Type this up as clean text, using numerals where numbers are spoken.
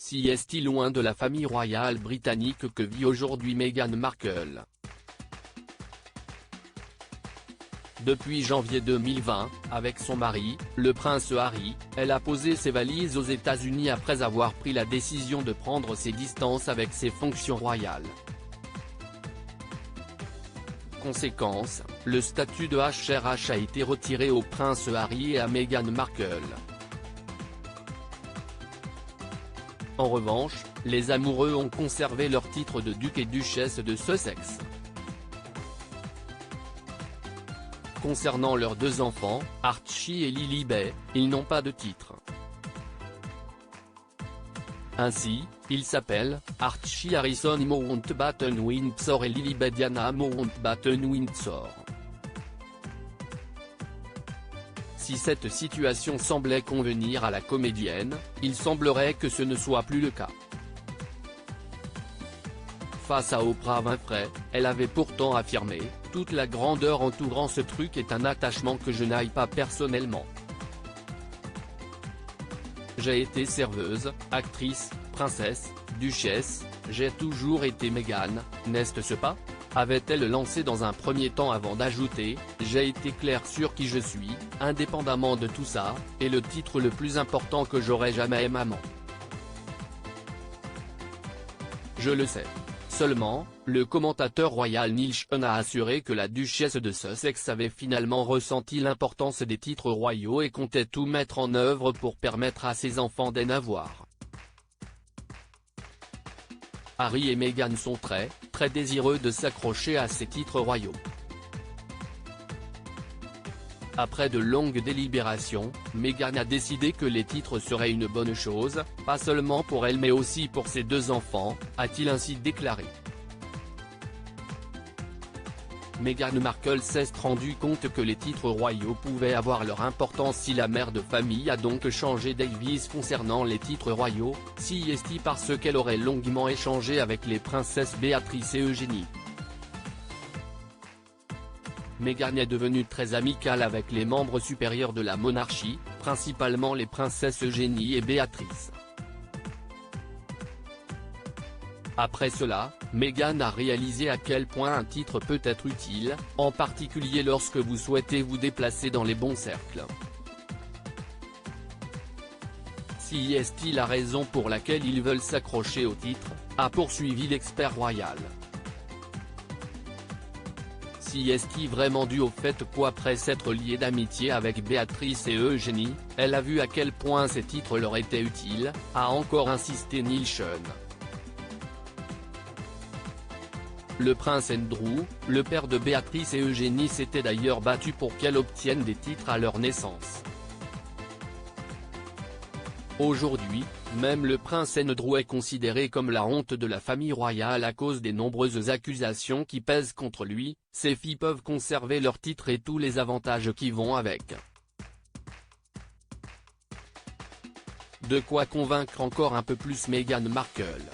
Si est-il loin de la famille royale britannique que vit aujourd'hui Meghan Markle. Depuis janvier 2020, avec son mari, le prince Harry, elle a posé ses valises aux États-Unis après avoir pris la décision de prendre ses distances avec ses fonctions royales. Conséquence, le statut de HRH a été retiré au prince Harry et à Meghan Markle. En revanche, les amoureux ont conservé leur titre de duc et duchesse de Sussex. Concernant leurs deux enfants, Archie et Lilibet, ils n'ont pas de titre. Ainsi, ils s'appellent Archie Harrison Mountbatten-Windsor et Lilibet Diana Mountbatten-Windsor. Si cette situation semblait convenir à la comédienne, il semblerait que ce ne soit plus le cas. Face à Oprah Winfrey, elle avait pourtant affirmé « Toute la grandeur entourant ce truc est un attachement que je n'aille pas personnellement. J'ai été serveuse, actrice, princesse, duchesse, j'ai toujours été Meghan, n'est-ce pas ?» avait-elle lancé dans un premier temps avant d'ajouter « J'ai été claire sur qui je suis, indépendamment de tout ça, et le titre le plus important que j'aurai jamais est maman. Je le sais. » Seulement, le commentateur royal Neil Sean a assuré que la duchesse de Sussex avait finalement ressenti l'importance des titres royaux et comptait tout mettre en œuvre pour permettre à ses enfants d'en avoir. Harry et Meghan sont très désireux de s'accrocher à ces titres royaux. Après de longues délibérations, Meghan a décidé que les titres seraient une bonne chose, pas seulement pour elle mais aussi pour ses deux enfants, a-t-il ainsi déclaré. Meghan Markle s'est rendu compte que les titres royaux pouvaient avoir leur importance si la mère de famille a donc changé d'avis concernant les titres royaux, est parce qu'elle aurait longuement échangé avec les princesses Béatrice et Eugénie. Meghan est devenue très amicale avec les membres supérieurs de la monarchie, principalement les princesses Eugénie et Béatrice. Après cela, Meghan a réalisé à quel point un titre peut être utile, en particulier lorsque vous souhaitez vous déplacer dans les bons cercles. Si est-il la raison pour laquelle ils veulent s'accrocher au titre, a poursuivi l'expert royal. Si est-il vraiment dû au fait qu'après s'être liée d'amitié avec Béatrice et Eugénie, elle a vu à quel point ces titres leur étaient utiles, a encore insisté Neil Sean. Le prince Andrew, le père de Béatrice et Eugénie s'était d'ailleurs battu pour qu'elles obtiennent des titres à leur naissance. Aujourd'hui, même le prince Andrew est considéré comme la honte de la famille royale à cause des nombreuses accusations qui pèsent contre lui. Ses filles peuvent conserver leurs titres et tous les avantages qui vont avec. De quoi convaincre encore un peu plus Meghan Markle.